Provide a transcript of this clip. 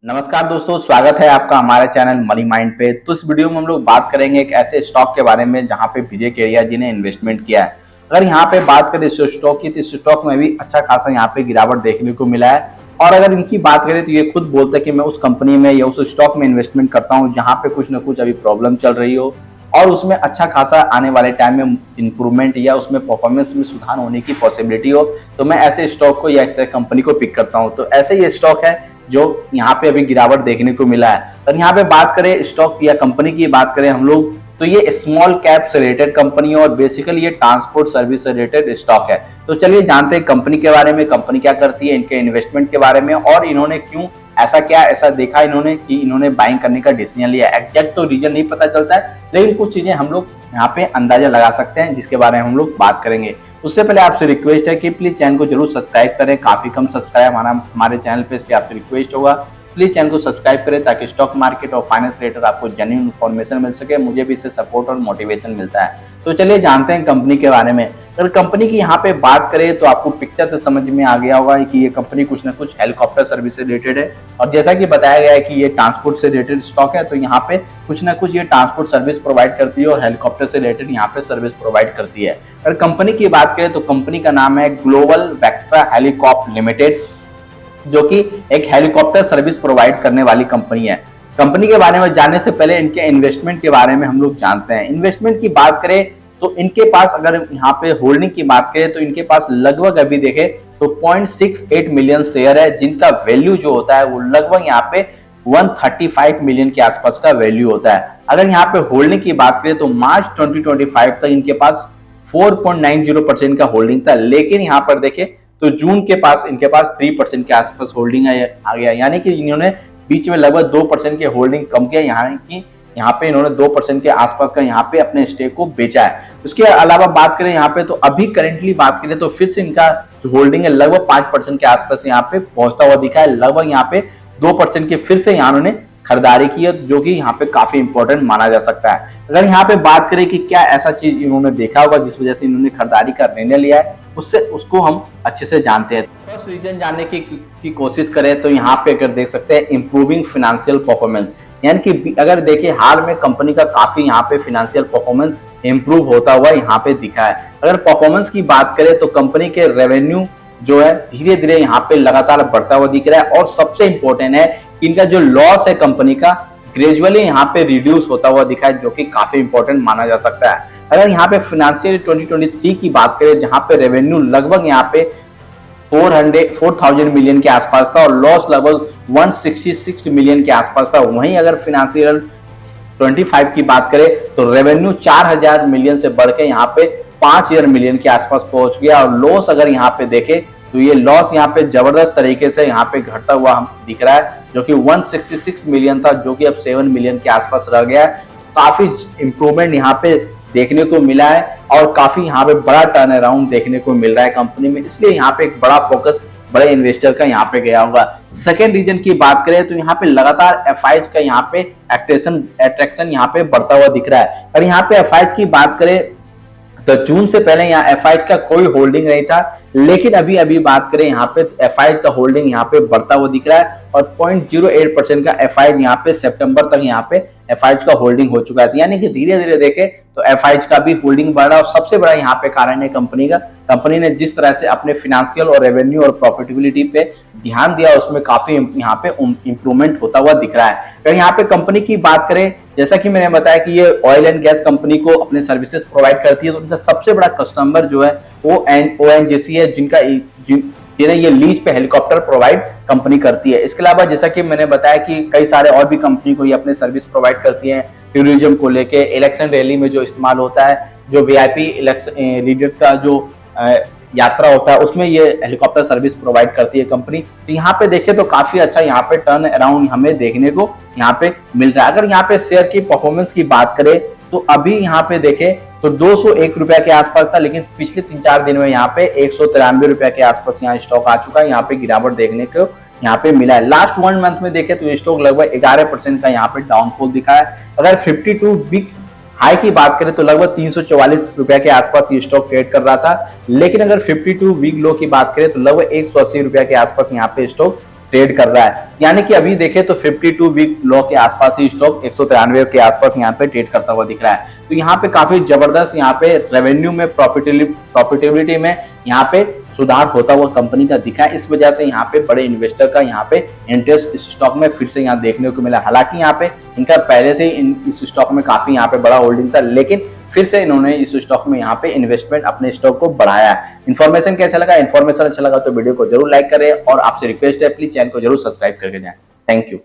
नमस्कार दोस्तों, स्वागत है आपका हमारे चैनल मनी माइंड पे। तो इस वीडियो में हम लोग बात करेंगे एक ऐसे स्टॉक के बारे में जहां पे विजय केडिया जी ने इन्वेस्टमेंट किया है। अगर यहां पे बात करें इस स्टॉक की, तो इस स्टॉक में भी अच्छा खासा यहां पे गिरावट देखने को मिला है। और अगर इनकी बात करें तो ये खुद बोलते हैं कि मैं उस कंपनी में या उस स्टॉक में इन्वेस्टमेंट करता हूँ जहां पे कुछ ना कुछ अभी प्रॉब्लम चल रही हो और उसमें अच्छा खासा आने वाले टाइम में इंप्रूवमेंट या उसमें परफॉर्मेंस में सुधार होने की पॉसिबिलिटी हो, तो मैं ऐसे स्टॉक को या ऐसे कंपनी को पिक करता हूँ। तो ऐसे ही स्टॉक है जो यहाँ पे अभी गिरावट देखने को मिला है। और यहाँ पे बात करें स्टॉक या कंपनी की बात करें हम लोग, तो ये स्मॉल कैप से रिलेटेड कंपनी है और बेसिकली ये ट्रांसपोर्ट सर्विस से रिलेटेड स्टॉक है। तो चलिए जानते हैं कंपनी के बारे में, कंपनी क्या करती है, इनके इन्वेस्टमेंट के बारे में और इन्होंने क्यों ऐसा देखा इन्होंने कि इन्होंने बाइंग करने का डिसीजन लिया। एग्जैक्ट तो रीजन नहीं पता चलता है, लेकिन कुछ चीजें हम लोग यहाँ पे अंदाजा लगा सकते हैं जिसके बारे में हम लोग बात करेंगे। उससे पहले आपसे रिक्वेस्ट है कि प्लीज चैनल को जरूर सब्सक्राइब करें। काफी कम सब्सक्राइब हमारे चैनल पे, इसलिए आपसे रिक्वेस्ट होगा प्लीज चैनल को सब्सक्राइब करें ताकि स्टॉक मार्केट और फाइनेंस रिलेटेड आपको जेन्युइन इन्फॉर्मेशन मिल सके। मुझे भी इससे सपोर्ट और मोटिवेशन मिलता है। तो चलिए जानते हैं कंपनी के बारे में। अगर कंपनी की यहाँ पे बात करें तो आपको पिक्चर से समझ में आ गया होगा कि ये कंपनी कुछ ना कुछ हेलीकॉप्टर सर्विस से रिलेटेड है। और जैसा कि बताया गया है कि ये ट्रांसपोर्ट से रिलेटेड स्टॉक है, तो यहाँ पे कुछ ना कुछ ये ट्रांसपोर्ट सर्विस प्रोवाइड करती है और हेलीकॉप्टर से रिलेटेड यहाँ पे सर्विस प्रोवाइड करती है। अगर कंपनी की बात करें तो कंपनी का नाम है ग्लोबल वेक्ट्रा हेलीकॉप्टर लिमिटेड, जो कि एक हेलीकॉप्टर सर्विस प्रोवाइड करने वाली कंपनी है। कंपनी के बारे में जानने से पहले इनके इन्वेस्टमेंट के बारे में हम लोग जानते हैं। इन्वेस्टमेंट की बात करें तो इनके पास, अगर यहाँ पे होल्डिंग की बात करें तो इनके पास लगभग अभी देखे तो 0.68 मिलियन शेयर है, जिनका वैल्यू जो होता है वो लगभग यहाँ पे 135 मिलियन के आसपास का वैल्यू होता है। अगर यहाँ पे होल्डिंग की बात करें तो मार्च 2025 तक इनके पास 4.90% का होल्डिंग था, लेकिन यहाँ पर देखे तो जून के पास इनके पास 3% के आसपास होल्डिंग आ गया, यानी कि इन्होंने बीच में लगभग 2% के होल्डिंग कम किया। यहाँ पे इन्होंने 2% के आसपास का यहाँ पे अपने स्टेक को बेचा है। उसके अलावा बात करें यहाँ पे तो अभी करेंटली बात करें तो फिर से इनका जो होल्डिंग है लगभग 5% के आसपास यहाँ पे पहुंचता हुआ दिखा है। लगभग यहाँ पे 2% के फिर से यहाँ उन्होंने खरीदारी की है, जो कि यहाँ पे काफी इंपॉर्टेंट माना जा सकता है। अगर यहाँ पे बात करें कि क्या ऐसा चीज इन्होंने देखा होगा जिस वजह से इन्होंने खरीदारी का निर्णय लिया है, उसको हम अच्छे से जानते हैं। फर्स्ट रीजन जानने की कोशिश करें तो यहाँ पे अगर देख सकते हैं इंप्रूविंग फाइनेंशियल परफॉर्मेंस, यानी कि अगर देखिए हाल में कंपनी का काफी यहाँ पे फाइनेंशियल परफॉर्मेंस इंप्रूव होता हुआ यहाँ पे दिखा है। अगर परफॉर्मेंस की बात करें तो कंपनी के रेवेन्यू जो है धीरे धीरे यहाँ पे लगातार बढ़ता हुआ दिख रहा है और सबसे इंपॉर्टेंट है कि इनका जो लॉस है कंपनी का ग्रेजुअली यहाँ पे रिड्यूस होता हुआ दिखा है, जो कि काफी इंपॉर्टेंट माना जा सकता है। अगर यहाँ पे फाइनेंशियल 2023 की बात करें जहां पे रेवेन्यू लगभग यहाँ पे 4,000 मिलियन के आसपास था और लॉस लगभग 166 मिलियन के आसपास था, वहीं अगर फाइनेंशियल 25 की बात करें तो रेवेन्यू 4,000 मिलियन से बढ़ के यहाँ पे 5,000 मिलियन के आसपास पहुंच गया। और लॉस अगर यहाँ पे देखे तो ये लॉस यहाँ पे जबरदस्त तरीके से यहाँ पे घटता हुआ हम दिख रहा है, जो कि 166 मिलियन था जो कि अब 7 मिलियन के आसपास रह गया है। काफी इंप्रूवमेंट यहाँ पे देखने को मिला है और काफी यहाँ पे बड़ा टर्न अराउंड देखने को मिल रहा है कंपनी में, इसलिए यहाँ पे एक बड़ा फोकस बड़े इन्वेस्टर का यहाँ पे गया होगा। सेकेंड रीजन की बात करें तो यहाँ पे लगातार एफआईज का यहाँ पे अट्रैक्शन यहाँ पे बढ़ता हुआ दिख रहा है। और यहाँ पे एफआईज की बात करें तो जून से पहले यहाँ एफआईज का कोई होल्डिंग नहीं था, लेकिन अभी बात करें यहाँ पे एफआईज का होल्डिंग यहाँ पे बढ़ता हुआ दिख रहा है और 0.08% का एफआईज यहाँ पे सितंबर तक यहाँ पे एफआईज का होल्डिंग हो चुका है, यानी कि धीरे धीरे देखे तो एफआईज का भी होल्डिंग बढ़ रहा है। और सबसे बड़ा यहाँ पे कारण है कंपनी ने जिस तरह से अपने फाइनेंशियल और रेवेन्यू और प्रॉफिटेबिलिटी पे ध्यान दिया, उसमें काफी यहाँ पे इंप्रूवमेंट होता हुआ दिख रहा है। अगर यहाँ पे कंपनी की बात करें, जैसा कि मैंने बताया कि ये ऑयल एंड गैस कंपनी को अपने सर्विसेज प्रोवाइड करती है, तो उनका सबसे बड़ा कस्टमर जो है वो ओएनजीसी है, जिन्हें ये लीज पे हेलीकॉप्टर प्रोवाइड कंपनी करती है। इसके अलावा जैसा कि मैंने बताया कि कई सारे और भी कंपनी को ये अपने सर्विस प्रोवाइड करती है टूरिज्म को लेके, इलेक्शन रैली में जो इस्तेमाल होता है, जो वीआईपी इलेक्शन लीडर्स का जो यात्रा होता है उसमें ये हेलीकॉप्टर सर्विस प्रोवाइड करती है कंपनी। तो यहाँ पे देखें तो काफी अच्छा यहाँ पे टर्न अराउंड हमें देखने को यहाँ पे मिल रहा है। अगर यहाँ पे शेयर की परफॉर्मेंस की बात करें तो अभी यहाँ पे देखें तो 201 रुपया के आसपास था, लेकिन पिछले 3-4 दिन में यहाँ पे 193 रुपया के आसपास यहाँ स्टॉक आ चुका है। यहाँ पे गिरावट देखने को यहाँ पे मिला है। लास्ट 1 मंथ में देखें तो स्टॉक लगभग 11% का यहाँ पे डाउनफॉल दिखा है। अगर 52 वीक हाई की बात करें तो लगभग 344 रुपया के आसपास ये स्टॉक ट्रेड कर रहा था, लेकिन अगर 52 वीक लो की बात करें तो लगभग 180 रुपया के आसपास यहाँ पे स्टॉक ट्रेड कर रहा है। यानी कि अभी देखें तो 52 वीक लो के आसपास ही स्टॉक 193 के आसपास यहाँ पे ट्रेड करता हुआ दिख रहा है। तो यहाँ पे काफी जबरदस्त यहाँ पे रेवेन्यू में प्रॉफिटेबिलिटी में यहाँ पे सुधार होता हुआ कंपनी का दिखा है। इस वजह से यहाँ पे बड़े इन्वेस्टर का यहाँ पे इंटरेस्ट इस स्टॉक में फिर से यहाँ देखने को मिला। हालांकि यहाँ पे इनका पहले से ही इस स्टॉक में काफी यहाँ पे बड़ा होल्डिंग था, लेकिन फिर से इन्होंने इस स्टॉक में यहाँ पे इन्वेस्टमेंट अपने स्टॉक को बढ़ाया है। इन्फॉर्मेशन कैसा लगा? इन्फॉर्मेशन अच्छा लगा तो वीडियो को जरूर लाइक करें और आपसे रिक्वेस्ट है प्लीज चैनल को जरूर सब्सक्राइब करके जाएं। Thank you.